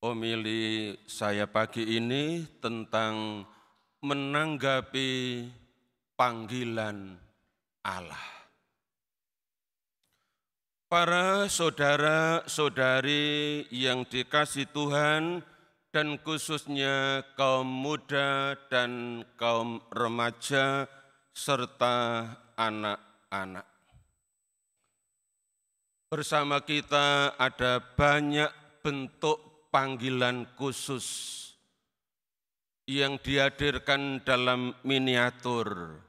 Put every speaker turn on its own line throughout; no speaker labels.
Homili saya pagi ini tentang menanggapi panggilan Allah. Para saudara-saudari yang dikasihi Tuhan dan khususnya kaum muda dan kaum remaja serta anak-anak. Bersama kita ada banyak bentuk panggilan khusus yang dihadirkan dalam miniatur.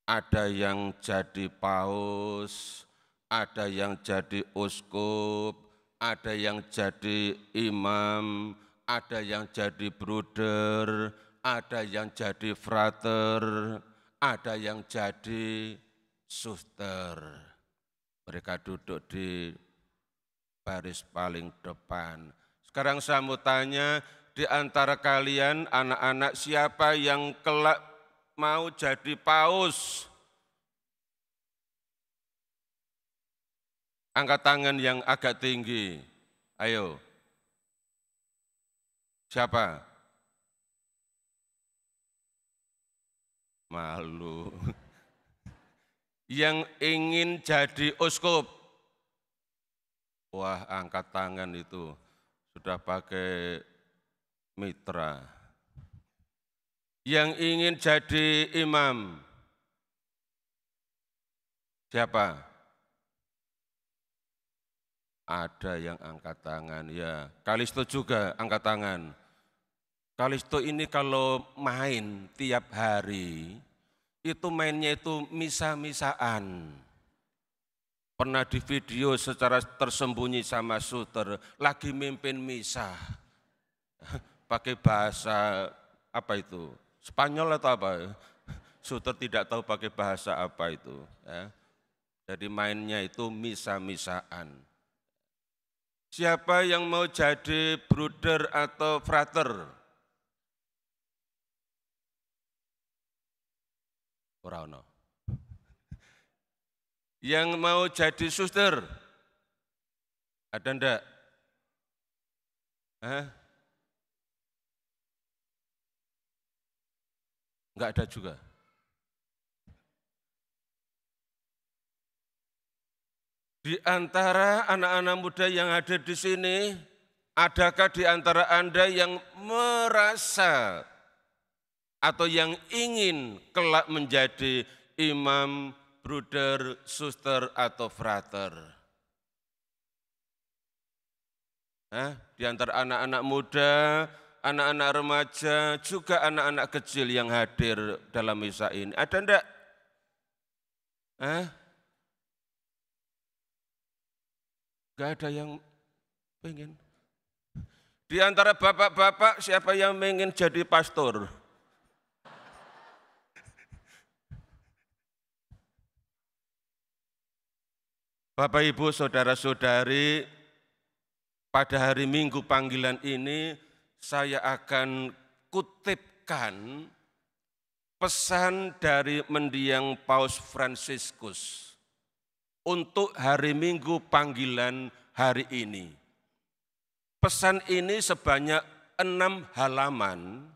Ada yang jadi paus, ada yang jadi uskup, ada yang jadi imam, ada yang jadi bruder, ada yang jadi frater, ada yang jadi suster. Mereka duduk di baris paling depan. Sekarang saya mau tanya, di antara kalian anak-anak siapa yang kelak mau jadi paus? Angkat tangan yang agak tinggi. Ayo. Siapa? Malu. Yang ingin jadi uskup? Wah, angkat tangan itu sudah pakai mitra. Yang ingin jadi imam? Siapa? Ada yang angkat tangan, ya. Kalisto juga angkat tangan. Kalisto ini kalau main tiap hari, itu mainnya itu misa-misaan. Pernah di video secara tersembunyi sama suster, lagi mimpin misa. Pakai bahasa apa itu? Spanyol atau apa? Suster tidak tahu pakai bahasa apa itu. Ya. Jadi mainnya itu misa-misaan. Siapa yang mau jadi bruder atau frater? Ora ono. Yang mau jadi suster? Ada enggak? Enggak ada juga. Di antara anak-anak muda yang hadir di sini, adakah di antara Anda yang merasa atau yang ingin kelak menjadi imam, bruder, suster, atau frater? Di antara anak-anak muda, anak-anak remaja, juga anak-anak kecil yang hadir dalam misa ini. Ada enggak? Enggak ada yang pengen. Di antara bapak-bapak, siapa yang ingin jadi pastor? Bapak, Ibu, saudara-saudari, pada hari Minggu panggilan ini saya akan kutipkan pesan dari mendiang Paus Fransiskus untuk hari Minggu panggilan hari ini. Pesan ini sebanyak 6 halaman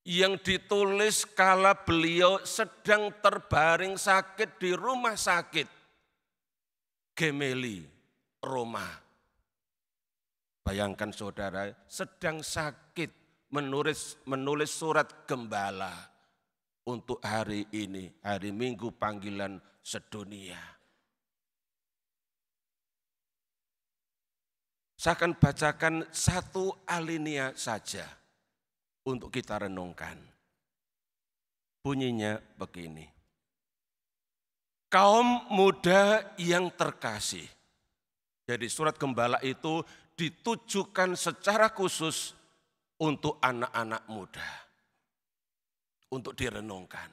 yang ditulis kala beliau sedang terbaring sakit di rumah sakit Gemelli, Roma. Bayangkan saudara, sedang sakit menulis surat gembala untuk hari ini, hari Minggu panggilan sedunia. Saya akan bacakan satu alinea saja untuk kita renungkan. Bunyinya begini. Kaum muda yang terkasih. Jadi surat gembala itu ditujukan secara khusus untuk anak-anak muda. Untuk direnungkan.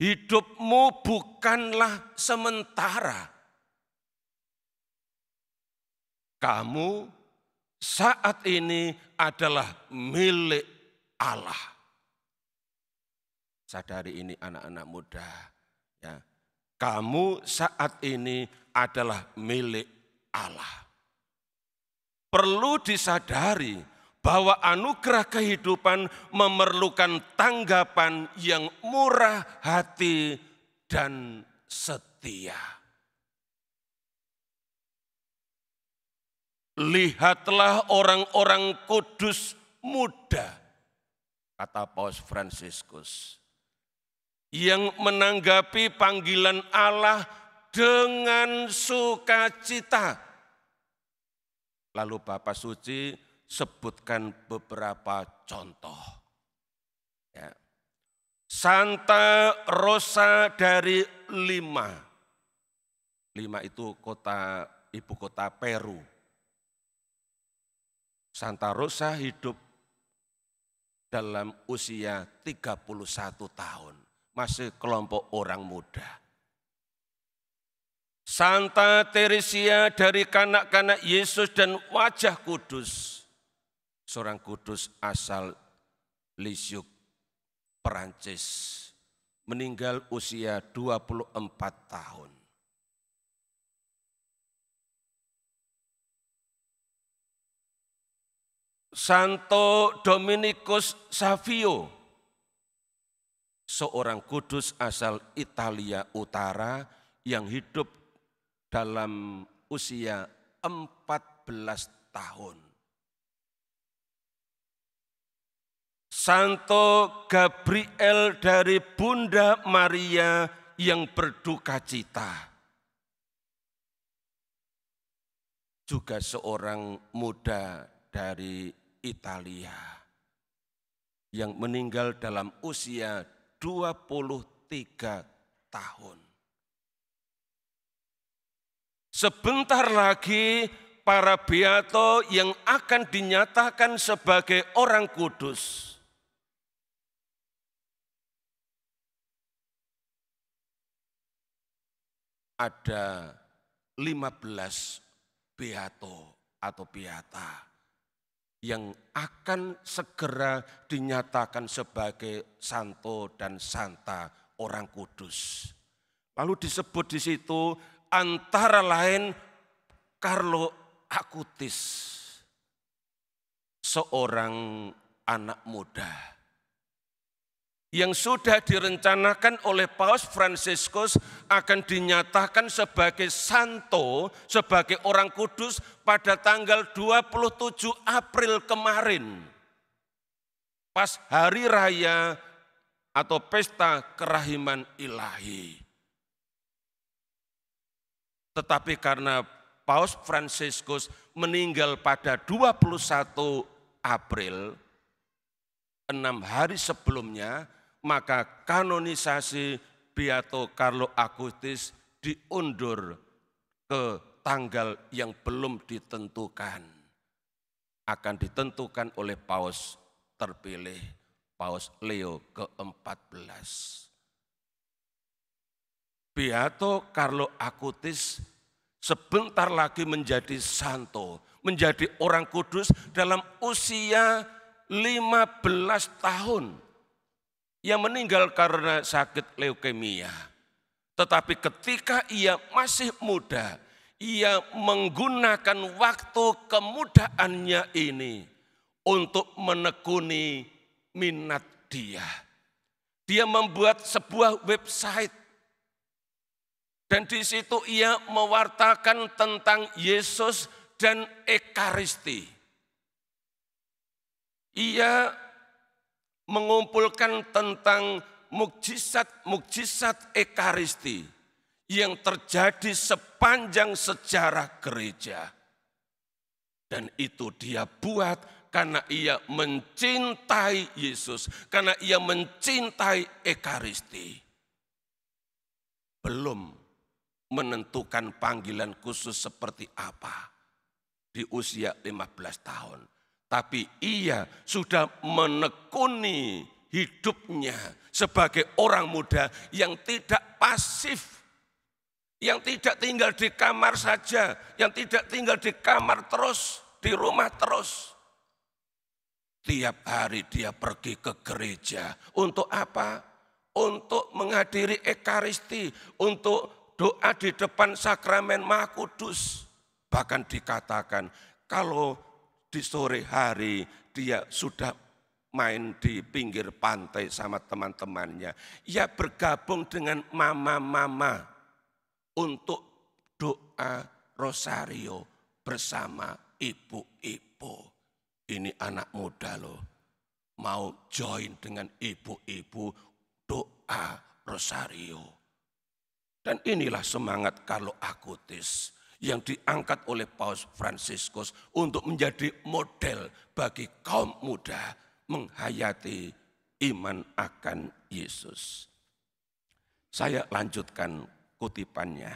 Hidupmu bukanlah sementara. Kamu saat ini adalah milik Allah. Sadari ini anak-anak muda. Ya. Kamu saat ini adalah milik Allah. perlu disadari bahwa anugerah kehidupan memerlukan tanggapan yang murah hati dan setia. Lihatlah orang-orang kudus muda, kata Paus Fransiskus, yang menanggapi panggilan Allah dengan sukacita. Lalu Bapak Suci sebutkan beberapa contoh. Ya. Santa Rosa dari Lima. Lima itu ibu kota Peru. Santa Rosa hidup dalam usia 31 tahun. Masih kelompok orang muda. Santa Teresia dari kanak-kanak Yesus dan wajah kudus. Seorang kudus asal Lisieux, Perancis. Meninggal usia 24 tahun. Santo Dominikus Savio, seorang kudus asal Italia Utara yang hidup dalam usia 14 tahun. Santo Gabriel dari Bunda Maria yang berduka cita. Juga seorang muda dari Italia yang meninggal dalam usia 23 tahun. Sebentar lagi para beato yang akan dinyatakan sebagai orang kudus. Ada 15 beato atau beata yang akan segera dinyatakan sebagai santo dan santa orang kudus. Lalu disebut di situ antara lain Carlo Acutis, seorang anak muda yang sudah direncanakan oleh Paus Fransiskus akan dinyatakan sebagai santo, sebagai orang kudus pada tanggal 27 April kemarin. Pas hari raya atau pesta kerahiman ilahi. Tetapi karena Paus Fransiskus meninggal pada 21 April, 6 hari sebelumnya, maka kanonisasi Beato Carlo Acutis diundur ke tanggal yang belum ditentukan. Akan ditentukan oleh Paus terpilih, Paus Leo ke-14. Beato Carlo Acutis sebentar lagi menjadi santo, menjadi orang kudus dalam usia 15 tahun. Yang meninggal karena sakit leukemia. Tetapi ketika ia masih muda, ia menggunakan waktu kemudaannya ini untuk menekuni minat dia. Dia membuat sebuah website dan di situ ia mewartakan tentang Yesus dan Ekaristi. Ia mengumpulkan tentang mukjizat-mukjizat Ekaristi yang terjadi sepanjang sejarah gereja. Dan itu dia buat karena ia mencintai Yesus, karena ia mencintai Ekaristi. Belum menentukan panggilan khusus seperti apa di usia 15 tahun. Tapi ia sudah menekuni hidupnya sebagai orang muda yang tidak pasif. Yang tidak tinggal di kamar saja, yang tidak tinggal di kamar terus, di rumah terus. Tiap hari dia pergi ke gereja. Untuk apa? Untuk menghadiri Ekaristi, untuk doa di depan sakramen Maha Kudus. Bahkan dikatakan, kalau di sore hari dia sudah main di pinggir pantai sama teman-temannya, ya bergabung dengan mama-mama untuk doa rosario bersama ibu-ibu. Ini anak muda loh, mau join dengan ibu-ibu doa rosario. Dan inilah semangat Carlo Acutis yang diangkat oleh Paus Fransiskus untuk menjadi model bagi kaum muda menghayati iman akan Yesus. Saya lanjutkan kutipannya.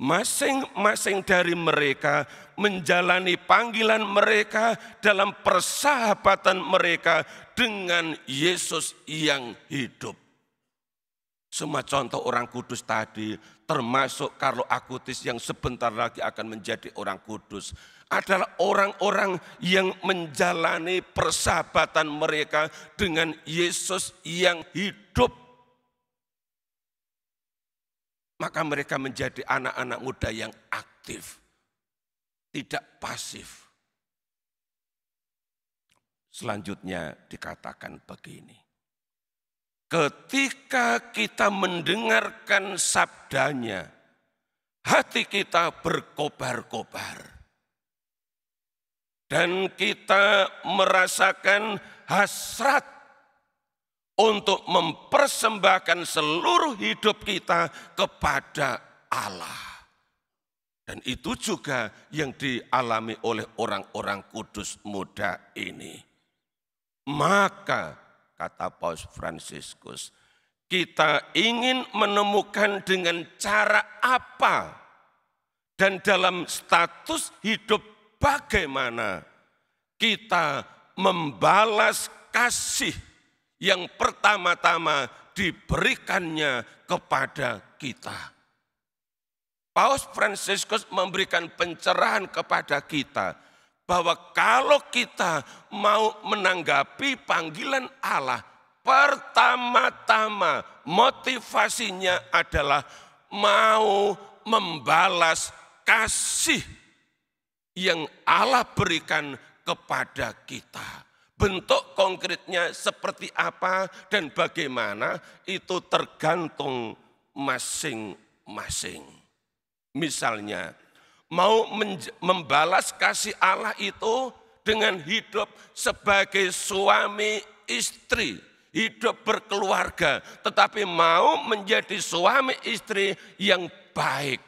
Masing-masing dari mereka menjalani panggilan mereka dalam persahabatan mereka dengan Yesus yang hidup. Semua contoh orang kudus tadi, termasuk Carlo Acutis yang sebentar lagi akan menjadi orang kudus, adalah orang-orang yang menjalani persahabatan mereka dengan Yesus yang hidup. Maka mereka menjadi anak-anak muda yang aktif, tidak pasif. Selanjutnya dikatakan begini. Ketika kita mendengarkan sabdanya, hati kita berkobar-kobar. Dan kita merasakan hasrat untuk mempersembahkan seluruh hidup kita kepada Allah. Dan itu juga yang dialami oleh orang-orang kudus muda ini. Maka, kata Paus Fransiskus, kita ingin menemukan dengan cara apa dan dalam status hidup bagaimana kita membalas kasih yang pertama-tama diberikannya kepada kita. Paus Fransiskus memberikan pencerahan kepada kita bahwa kalau kita mau menanggapi panggilan Allah, pertama-tama motivasinya adalah mau membalas kasih yang Allah berikan kepada kita. Bentuk konkretnya seperti apa dan bagaimana itu tergantung masing-masing. Misalnya, mau membalas kasih Allah itu dengan hidup sebagai suami istri, hidup berkeluarga, tetapi mau menjadi suami istri yang baik,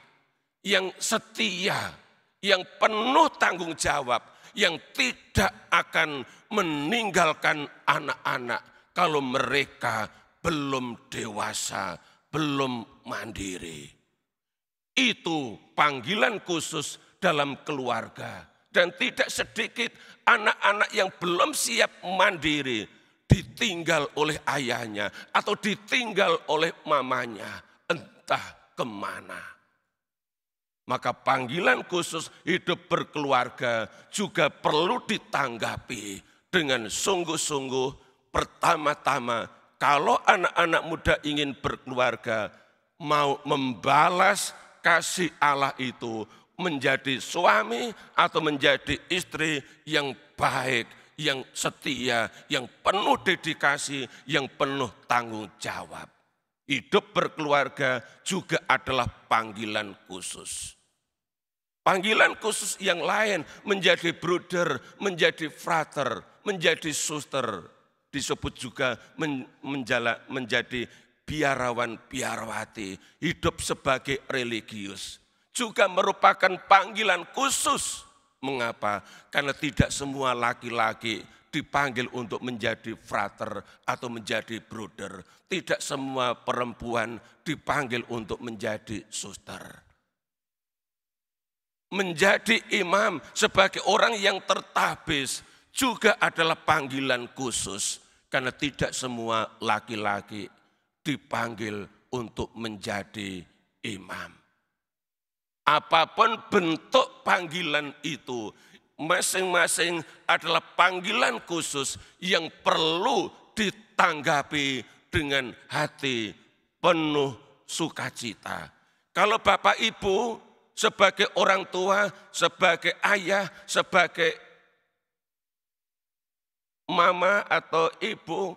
yang setia, yang penuh tanggung jawab, yang tidak akan meninggalkan anak-anak kalau mereka belum dewasa, belum mandiri. Itu panggilan khusus dalam keluarga. Dan tidak sedikit anak-anak yang belum siap mandiri ditinggal oleh ayahnya atau ditinggal oleh mamanya, entah kemana. Maka panggilan khusus hidup berkeluarga juga perlu ditanggapi dengan sungguh-sungguh. Pertama-tama, kalau anak-anak muda ingin berkeluarga, mau membalas kasih Allah itu menjadi suami atau menjadi istri yang baik, yang setia, yang penuh dedikasi, yang penuh tanggung jawab. Hidup berkeluarga juga adalah panggilan khusus. Panggilan khusus yang lain menjadi brother, menjadi frater, menjadi suster. Disebut juga menjadi biarawan-biarawati, hidup sebagai religius. Juga merupakan panggilan khusus. Mengapa? Karena tidak semua laki-laki dipanggil untuk menjadi frater atau menjadi brother. Tidak semua perempuan dipanggil untuk menjadi suster. Menjadi imam sebagai orang yang tertabis juga adalah panggilan khusus. Karena tidak semua laki-laki dipanggil untuk menjadi imam. Apapun bentuk panggilan itu, masing-masing adalah panggilan khusus yang perlu ditanggapi dengan hati penuh sukacita. Kalau Bapak Ibu sebagai orang tua, sebagai ayah, sebagai mama atau ibu,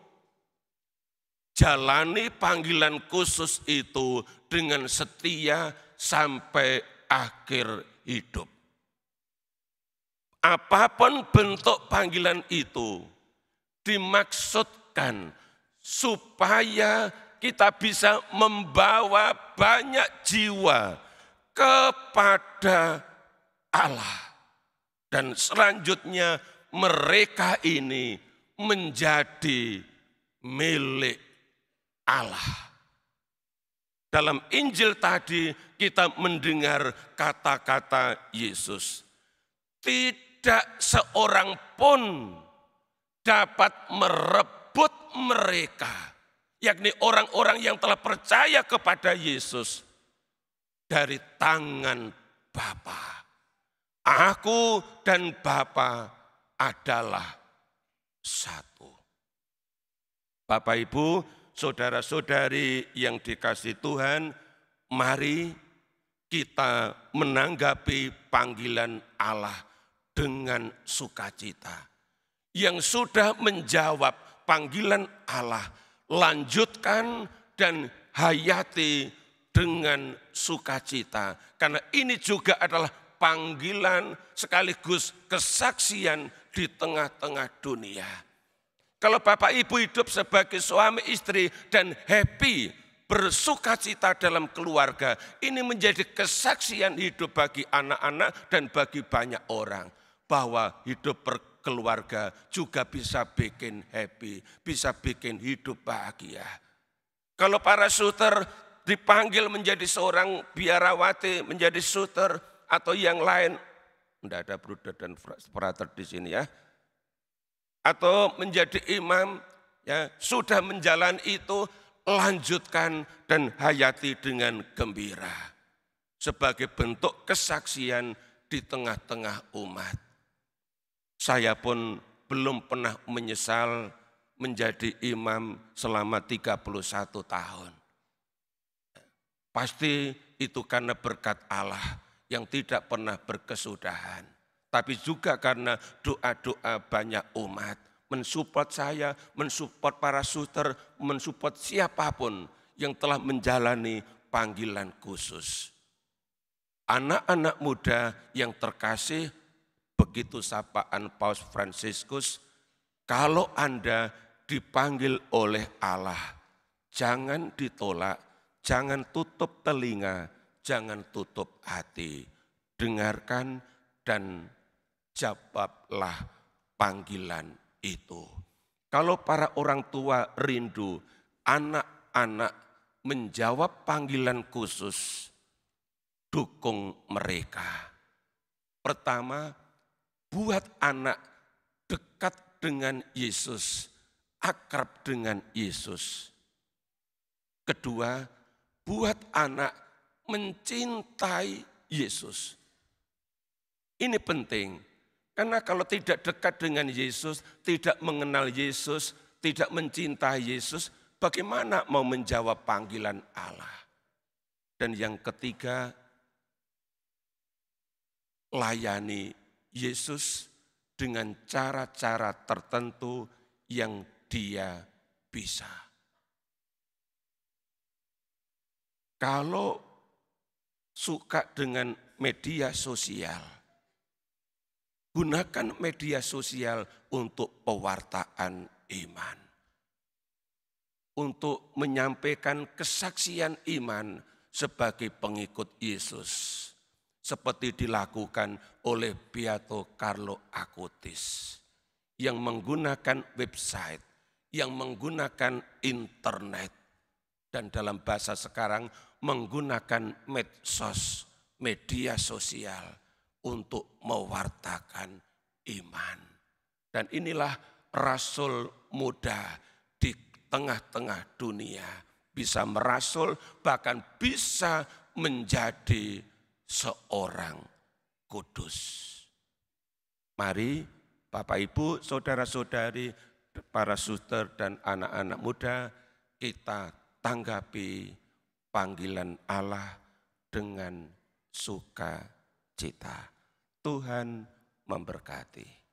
jalani panggilan khusus itu dengan setia sampai akhir hidup. Apapun bentuk panggilan itu dimaksudkan supaya kita bisa membawa banyak jiwa kepada Allah. Dan selanjutnya mereka ini menjadi milik Allah. Dalam Injil tadi kita mendengar kata-kata Yesus. Tidak seorang pun dapat merebut mereka, yakni orang-orang yang telah percaya kepada Yesus, dari tangan Bapa. Aku dan Bapa adalah satu. Bapak, Ibu, saudara-saudari yang dikasihi Tuhan, mari kita menanggapi panggilan Allah dengan sukacita. Yang sudah menjawab panggilan Allah, lanjutkan dan hayati dengan sukacita. Karena ini juga adalah panggilan sekaligus kesaksian di tengah-tengah dunia. Kalau Bapak Ibu hidup sebagai suami istri dan happy, bersukacita dalam keluarga, ini menjadi kesaksian hidup bagi anak-anak dan bagi banyak orang. Bahwa hidup berkeluarga juga bisa bikin happy, bisa bikin hidup bahagia. Kalau para suster dipanggil menjadi seorang biarawati, menjadi suster atau yang lain, tidak ada bruder dan frater di sini ya, atau menjadi imam, ya sudah menjalani itu, lanjutkan dan hayati dengan gembira sebagai bentuk kesaksian di tengah-tengah umat. Saya pun belum pernah menyesal menjadi imam selama 31 tahun. Pasti itu karena berkat Allah yang tidak pernah berkesudahan. Tapi juga karena doa-doa banyak umat. Mensupport saya, mensupport para suster, mensupport siapapun yang telah menjalani panggilan khusus. Anak-anak muda yang terkasih, begitu sapaan Paus Fransiskus, kalau Anda dipanggil oleh Allah, jangan ditolak, jangan tutup telinga, jangan tutup hati. Dengarkan dan jawablah panggilan itu. Kalau para orang tua rindu anak-anak menjawab panggilan khusus, dukung mereka. Pertama, buat anak dekat dengan Yesus, akrab dengan Yesus. Kedua, buat anak mencintai Yesus. Ini penting, karena kalau tidak dekat dengan Yesus, tidak mengenal Yesus, tidak mencintai Yesus, bagaimana mau menjawab panggilan Allah? Dan yang ketiga, layani Yesus dengan cara-cara tertentu yang Dia bisa. Kalau suka dengan media sosial, gunakan media sosial untuk pewartaan iman. Untuk menyampaikan kesaksian iman sebagai pengikut Yesus. Seperti dilakukan oleh Beato Carlo Acutis. Yang menggunakan website, yang menggunakan internet. Dan dalam bahasa sekarang menggunakan medsos, media sosial untuk mewartakan iman. Dan inilah rasul muda di tengah-tengah dunia. Bisa merasul, bahkan bisa menjadi seorang kudus. Mari Bapak Ibu, saudara-saudari, para suster dan anak-anak muda, kita tanggapi panggilan Allah dengan sukacita. Tuhan memberkati.